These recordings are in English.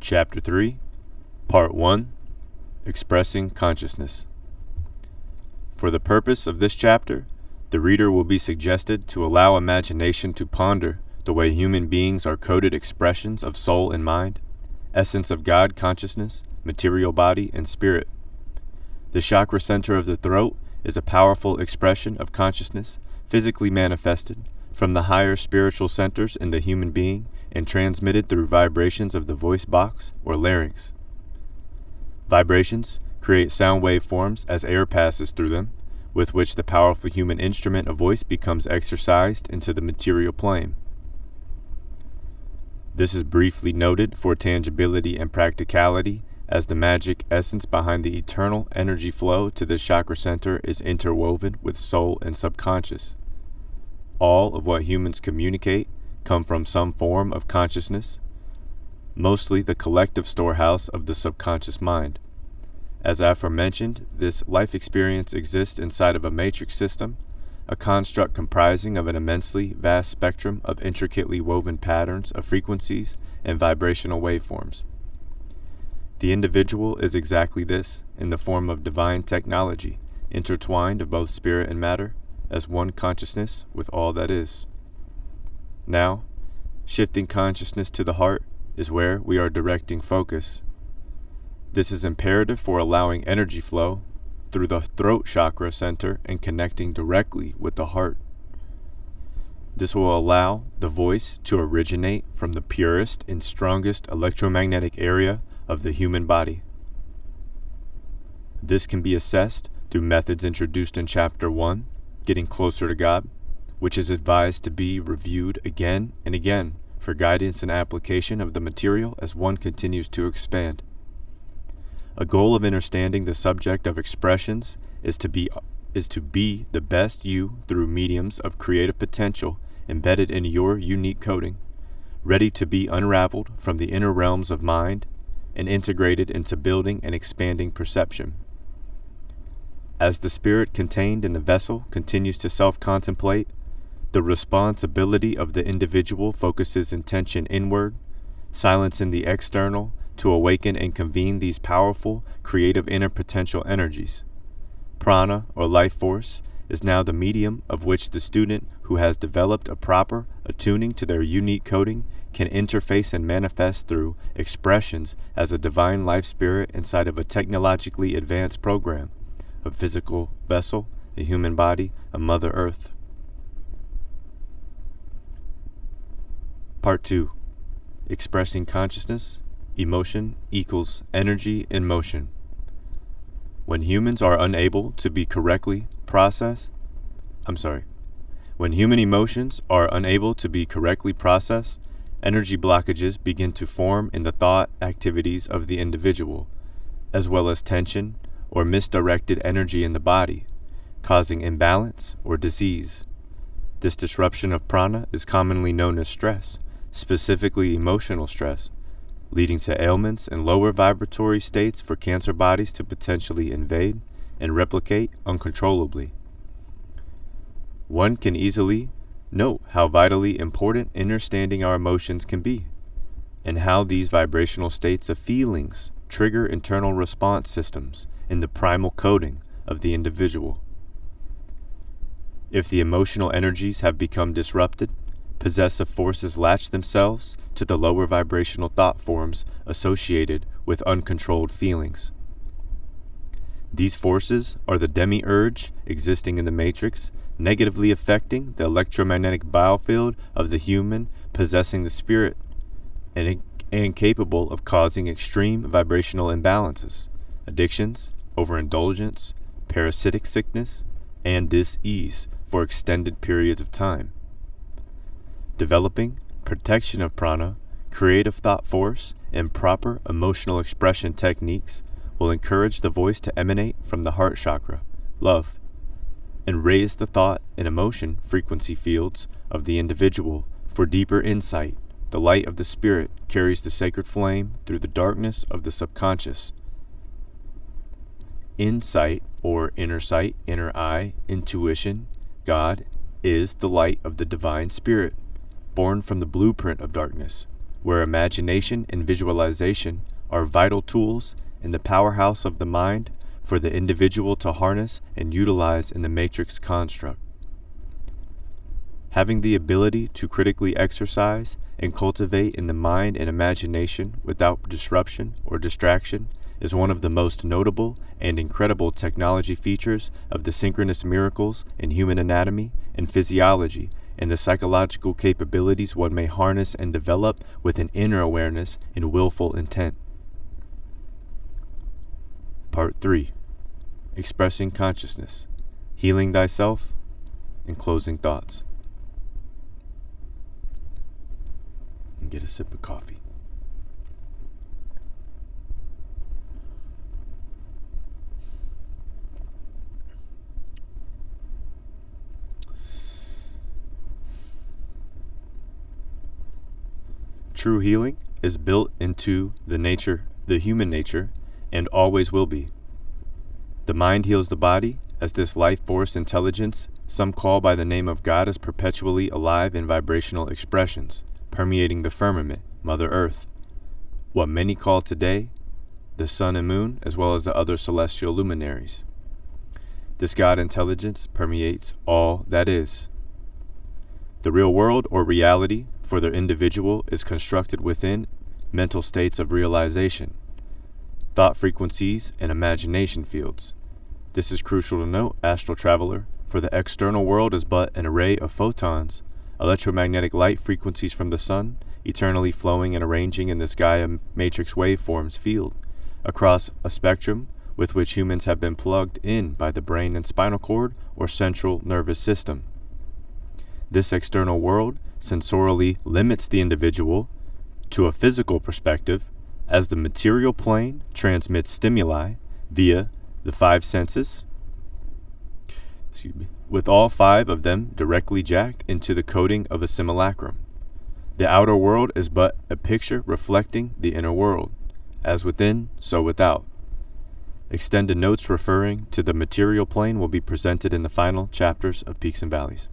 Chapter 3, Part 1, Expressing Consciousness. For the purpose of this chapter, the reader will be suggested to allow imagination to ponder the way human beings are coded expressions of soul and mind, essence of God consciousness, material body, and spirit. The chakra center of the throat is a powerful expression of consciousness, physically manifested from the higher spiritual centers in the human being and transmitted through vibrations of the voice box or larynx. Vibrations create sound wave forms as air passes through them, with which the powerful human instrument of voice becomes exercised into the material plane. This is briefly noted for tangibility and practicality, as the magic essence behind the eternal energy flow to the chakra center is interwoven with soul and subconscious. All of what humans communicate come from some form of consciousness, mostly the collective storehouse of the subconscious mind. As aforementioned, this life experience exists inside of a matrix system, a construct comprising of an immensely vast spectrum of intricately woven patterns of frequencies and vibrational waveforms. The individual is exactly this, in the form of divine technology, intertwined of both spirit and matter, as one consciousness with all that is. Now, shifting consciousness to the heart is where we are directing focus. This is imperative for allowing energy flow through the throat chakra center and connecting directly with the heart. This will allow the voice to originate from the purest and strongest electromagnetic area of the human body. This can be assessed through methods introduced in Chapter 1, Getting Closer to God, which is advised to be reviewed again and again for guidance and application of the material as one continues to expand. A goal of understanding the subject of expressions is to be the best you through mediums of creative potential embedded in your unique coding, ready to be unraveled from the inner realms of mind and integrated into building and expanding perception. As the spirit contained in the vessel continues to self-contemplate, the responsibility of the individual focuses intention inward, silencing the external to awaken and convene these powerful, creative inner potential energies. Prana, or life force, is now the medium of which the student who has developed a proper attuning to their unique coding can interface and manifest through expressions as a divine life spirit inside of a technologically advanced program, a physical vessel, a human body, a Mother Earth. Part 2. Expressing Consciousness, Emotion equals Energy in Motion. When human emotions are unable to be correctly processed, energy blockages begin to form in the thought activities of the individual, as well as tension or misdirected energy in the body, causing imbalance or disease. This disruption of prana is commonly known as stress, specifically emotional stress, leading to ailments and lower vibratory states for cancer bodies to potentially invade and replicate uncontrollably. One can easily note how vitally important understanding our emotions can be, and how these vibrational states of feelings trigger internal response systems in the primal coding of the individual. If the emotional energies have become disrupted, possessive forces latch themselves to the lower vibrational thought forms associated with uncontrolled feelings. These forces are the demiurge existing in the matrix, negatively affecting the electromagnetic biofield of the human possessing the spirit, and capable of causing extreme vibrational imbalances, addictions, overindulgence, parasitic sickness, and dis-ease for extended periods of time. Developing protection of prana, creative thought force, and proper emotional expression techniques will encourage the voice to emanate from the heart chakra, love, and raise the thought and emotion frequency fields of the individual for deeper insight. The light of the spirit carries the sacred flame through the darkness of the subconscious. Insight, or inner sight, inner eye, intuition, God is the light of the divine spirit, born from the blueprint of darkness, where imagination and visualization are vital tools in the powerhouse of the mind for the individual to harness and utilize in the matrix construct. Having the ability to critically exercise and cultivate in the mind and imagination without disruption or distraction is one of the most notable and incredible technology features of the synchronous miracles in human anatomy and physiology, and the psychological capabilities one may harness and develop with an inner awareness and willful intent. Part 3. Expressing consciousness, healing thyself, and closing thoughts. And get a sip of coffee. True healing is built into the human nature, and always will be. The mind heals the body, as this life force intelligence some call by the name of God is perpetually alive in vibrational expressions, permeating the firmament, Mother Earth. What many call today the sun and moon, as well as the other celestial luminaries. This God intelligence permeates all that is. The real world, or reality, for the individual is constructed within mental states of realization, thought frequencies, and imagination fields. This is crucial to note, astral traveler, for the external world is but an array of photons, electromagnetic light frequencies from the sun, eternally flowing and arranging in the Gaia matrix waveforms field, across a spectrum with which humans have been plugged in by the brain and spinal cord or central nervous system. This external world sensorially limits the individual to a physical perspective, as the material plane transmits stimuli via the 5 senses, with all 5 of them directly jacked into the coating of a simulacrum. The outer world is but a picture reflecting the inner world, as within, so without. Extended notes referring to the material plane will be presented in the final chapters of Peaks and Valleys.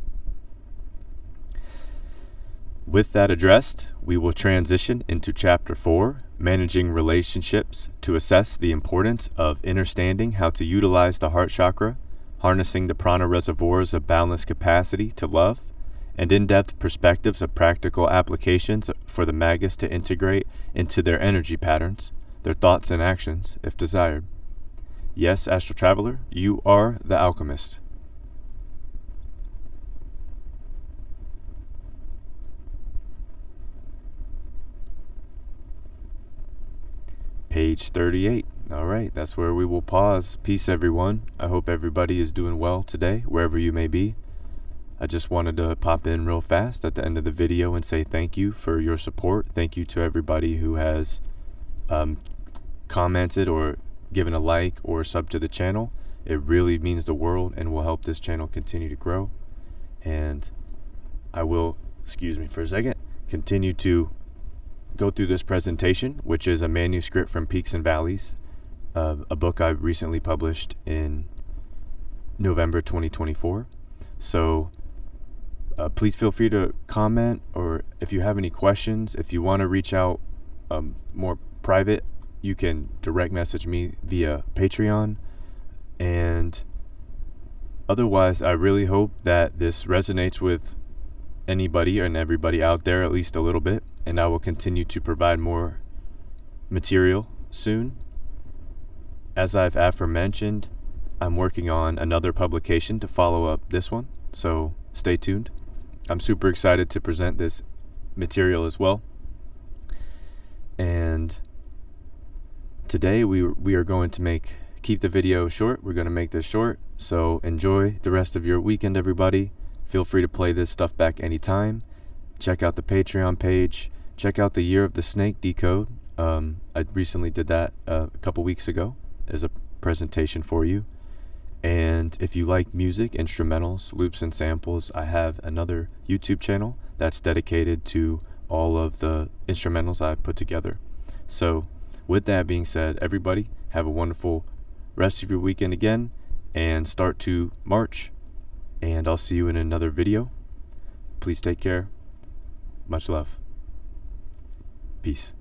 With that addressed, we will transition into Chapter 4, Managing Relationships, to assess the importance of understanding how to utilize the heart chakra, harnessing the prana reservoirs of boundless capacity to love, and in-depth perspectives of practical applications for the magus to integrate into their energy patterns, their thoughts and actions, if desired. Yes, Astral Traveler, you are the alchemist. Page 38. All right, that's where we will pause. Peace, everyone. I hope everybody is doing well today, wherever you may be. I just wanted to pop in real fast at the end of the video and say thank you for your support. Thank you to everybody who has commented or given a like or sub to the channel. It really means the world and will help this channel continue to grow. And I will, excuse me for a second, continue to go through this presentation, which is a manuscript from Peaks and Valleys, a book I recently published in November 2024. So please feel free to comment, or if you have any questions, if you want to reach out more private, you can direct message me via Patreon. And otherwise, I really hope that this resonates with anybody and everybody out there at least a little bit, and I will continue to provide more material soon. As I've aforementioned, I'm working on another publication to follow up this one, so stay tuned. I'm super excited to present this material as well. And today we are going to keep the video short. We're going to make this short, so enjoy the rest of your weekend, everybody. Feel free to play this stuff back anytime. Check out the Patreon page. Check out the Year of the Snake Decode. I recently did that a couple weeks ago as a presentation for you. And if you like music, instrumentals, loops, and samples, I have another YouTube channel that's dedicated to all of the instrumentals I've put together. So with that being said, everybody, have a wonderful rest of your weekend again, and start to March. And I'll see you in another video. Please take care. Much love. Peace.